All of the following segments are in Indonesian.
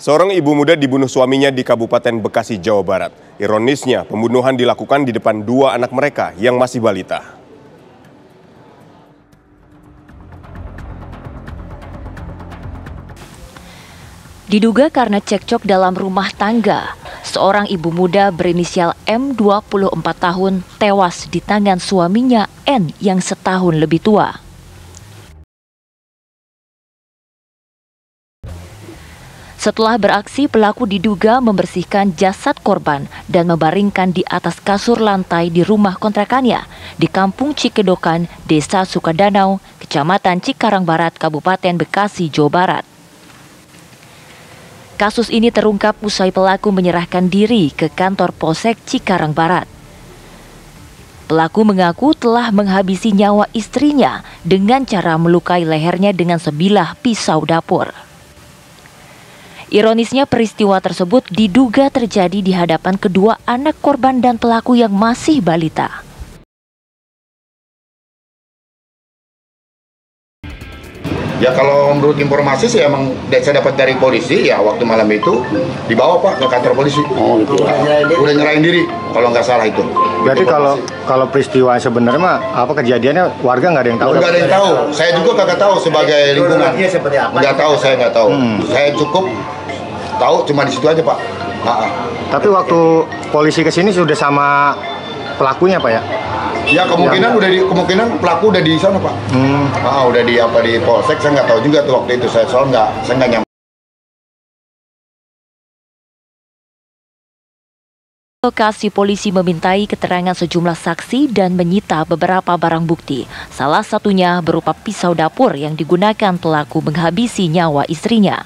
Seorang ibu muda dibunuh suaminya di Kabupaten Bekasi, Jawa Barat. Ironisnya, pembunuhan dilakukan di depan dua anak mereka yang masih balita. Diduga karena cekcok dalam rumah tangga, seorang ibu muda berinisial M 24 tahun tewas di tangan suaminya N yang setahun lebih tua. Setelah beraksi, pelaku diduga membersihkan jasad korban dan membaringkan di atas kasur lantai di rumah kontrakannya di Kampung Cikedokan, Desa Sukadanau, Kecamatan Cikarang Barat, Kabupaten Bekasi, Jawa Barat. Kasus ini terungkap usai pelaku menyerahkan diri ke kantor Polsek Cikarang Barat. Pelaku mengaku telah menghabisi nyawa istrinya dengan cara melukai lehernya dengan sebilah pisau dapur. Ironisnya, peristiwa tersebut diduga terjadi di hadapan kedua anak korban dan pelaku yang masih balita. Ya kalau menurut informasi sih emang saya dapat dari polisi ya waktu malam itu dibawa Pak ke kantor polisi. Oh gitu. Udah nyerahin diri kalau nggak salah itu. Berarti kalau peristiwa sebenarnya mah apa kejadiannya warga nggak ada yang tahu? Nggak ada yang tahu. Saya juga kagak tahu sebagai lingkungan. Nggak tahu, saya nggak tahu. Saya cukup tahu cuma di situ aja Pak. Tapi waktu polisi kesini sudah sama pelakunya Pak ya? Ya kemungkinan pelaku udah di sana Pak. Udah di Polsek, saya nggak tahu juga tuh waktu itu saya nggak nyampe. Lokasi polisi memintai keterangan sejumlah saksi dan menyita beberapa barang bukti. Salah satunya berupa pisau dapur yang digunakan pelaku menghabisi nyawa istrinya.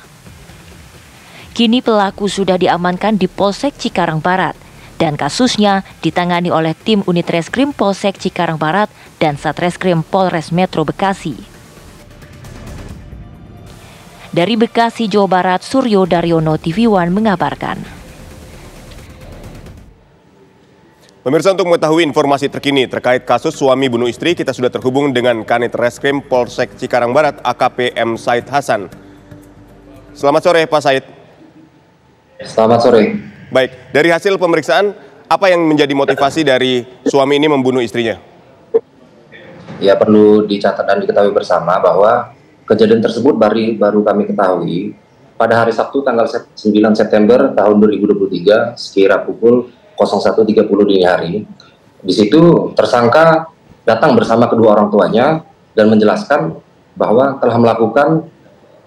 Kini pelaku sudah diamankan di Polsek Cikarang Barat dan kasusnya ditangani oleh tim unit reskrim Polsek Cikarang Barat dan Satreskrim Polres Metro Bekasi. Dari Bekasi, Jawa Barat, Suryo Daryono, TV One mengabarkan. Pemirsa, untuk mengetahui informasi terkini terkait kasus suami bunuh istri, kita sudah terhubung dengan Kanit Reskrim Polsek Cikarang Barat, AKP M. Said Hasan. Selamat sore, Pak Said. Selamat sore. Baik, dari hasil pemeriksaan, apa yang menjadi motivasi dari suami ini membunuh istrinya? Ya, perlu dicatat dan diketahui bersama bahwa kejadian tersebut baru kami ketahui pada hari Sabtu tanggal 9 September tahun 2023 sekira pukul 01.30 dini hari. Di situ tersangka datang bersama kedua orang tuanya dan menjelaskan bahwa telah melakukan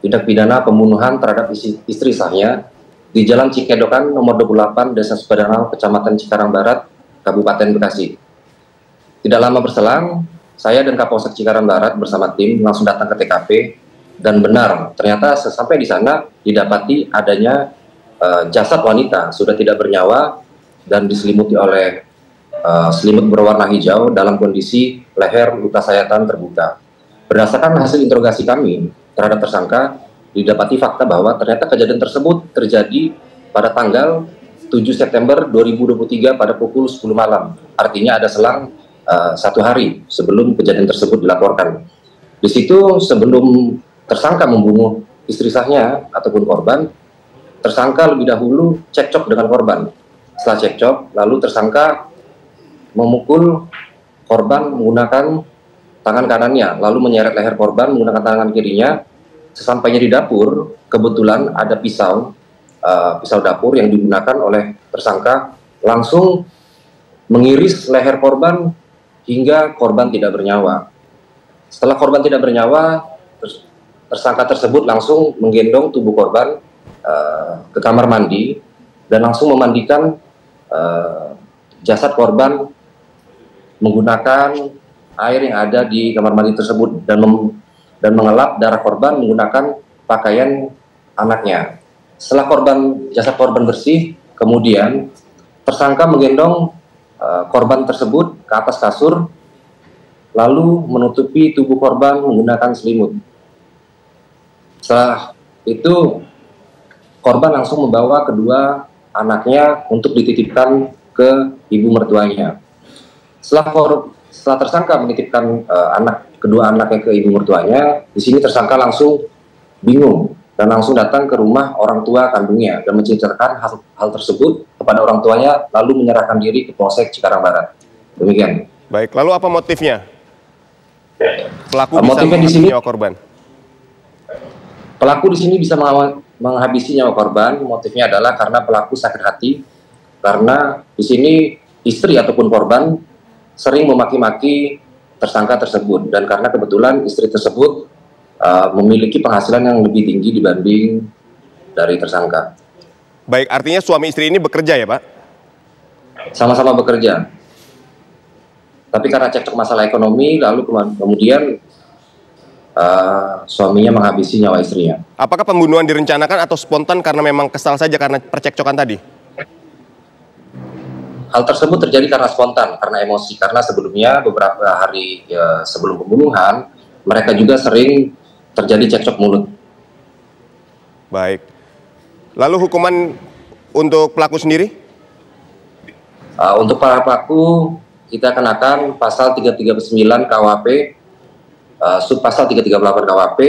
tindak pidana pembunuhan terhadap istri sahnya di Jalan Cikedokan nomor 28 Desa Sukadanau, Kecamatan Cikarang Barat, Kabupaten Bekasi. Tidak lama berselang, saya dan Kapolsek Cikarang Barat bersama tim langsung datang ke TKP dan benar, ternyata sampai di sana didapati adanya jasad wanita sudah tidak bernyawa dan diselimuti oleh selimut berwarna hijau dalam kondisi leher luka sayatan terbuka. Berdasarkan hasil interogasi kami terhadap tersangka, didapati fakta bahwa ternyata kejadian tersebut terjadi pada tanggal 7 September 2023 pada pukul 10 malam. Artinya ada selang 1 hari sebelum kejadian tersebut dilaporkan. Di situ sebelum tersangka membunuh istri sahnya ataupun korban, tersangka lebih dahulu cekcok dengan korban. Setelah cekcok, lalu tersangka memukul korban menggunakan tangan kanannya, lalu menyeret leher korban menggunakan tangan kirinya. Sesampainya di dapur, kebetulan ada pisau dapur yang digunakan oleh tersangka, langsung mengiris leher korban hingga korban tidak bernyawa. Setelah korban tidak bernyawa, tersangka tersebut langsung menggendong tubuh korban ke kamar mandi dan langsung memandikan jasad korban menggunakan air yang ada di kamar mandi tersebut dan mengelap darah korban menggunakan pakaian anaknya. Setelah jasad korban bersih, kemudian tersangka menggendong korban tersebut ke atas kasur, lalu menutupi tubuh korban menggunakan selimut. Setelah itu, korban langsung membawa kedua anaknya untuk dititipkan ke ibu mertuanya. Setelah tersangka menitipkan kedua anaknya ke ibu mertuanya, di sini tersangka langsung bingung dan langsung datang ke rumah orang tua kandungnya dan menceritakan hal tersebut kepada orang tuanya, lalu menyerahkan diri ke Polsek Cikarang Barat. Demikian. Baik, lalu apa motifnya? Pelaku bisa Motifnya di menghabisi sini, nyawa korban. Pelaku di sini bisa menghabisi nyawa korban. Motifnya adalah karena pelaku sakit hati, karena di sini istri ataupun korban sering memaki-maki tersangka tersebut, dan karena kebetulan istri tersebut memiliki penghasilan yang lebih tinggi dibanding dari tersangka. Baik, artinya suami istri ini bekerja ya, Pak? Sama-sama bekerja. Tapi karena cekcok masalah ekonomi, lalu kemudian suaminya menghabisi nyawa istrinya. Apakah pembunuhan direncanakan atau spontan karena memang kesal saja karena percekcokan tadi? Hal tersebut terjadi karena spontan, karena emosi. Karena sebelumnya beberapa hari sebelum pembunuhan, mereka juga sering terjadi cekcok mulut. Baik. Lalu hukuman untuk pelaku sendiri? Untuk para pelaku, kita kenakan pasal 339 KUHP, subpasal 338 KUHP,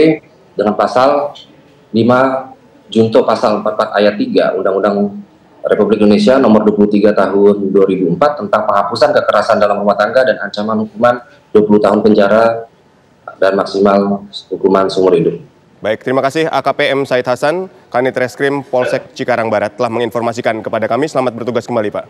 dengan pasal 5 junto pasal 44 ayat 3 Undang-Undang Republik Indonesia nomor 23 tahun 2004 tentang penghapusan kekerasan dalam rumah tangga dan ancaman hukuman 20 tahun penjara dan maksimal hukuman seumur hidup. Baik, terima kasih AKP M. Said Hasan, Kanit Reskrim Polsek Cikarang Barat telah menginformasikan kepada kami. Selamat bertugas kembali, Pak.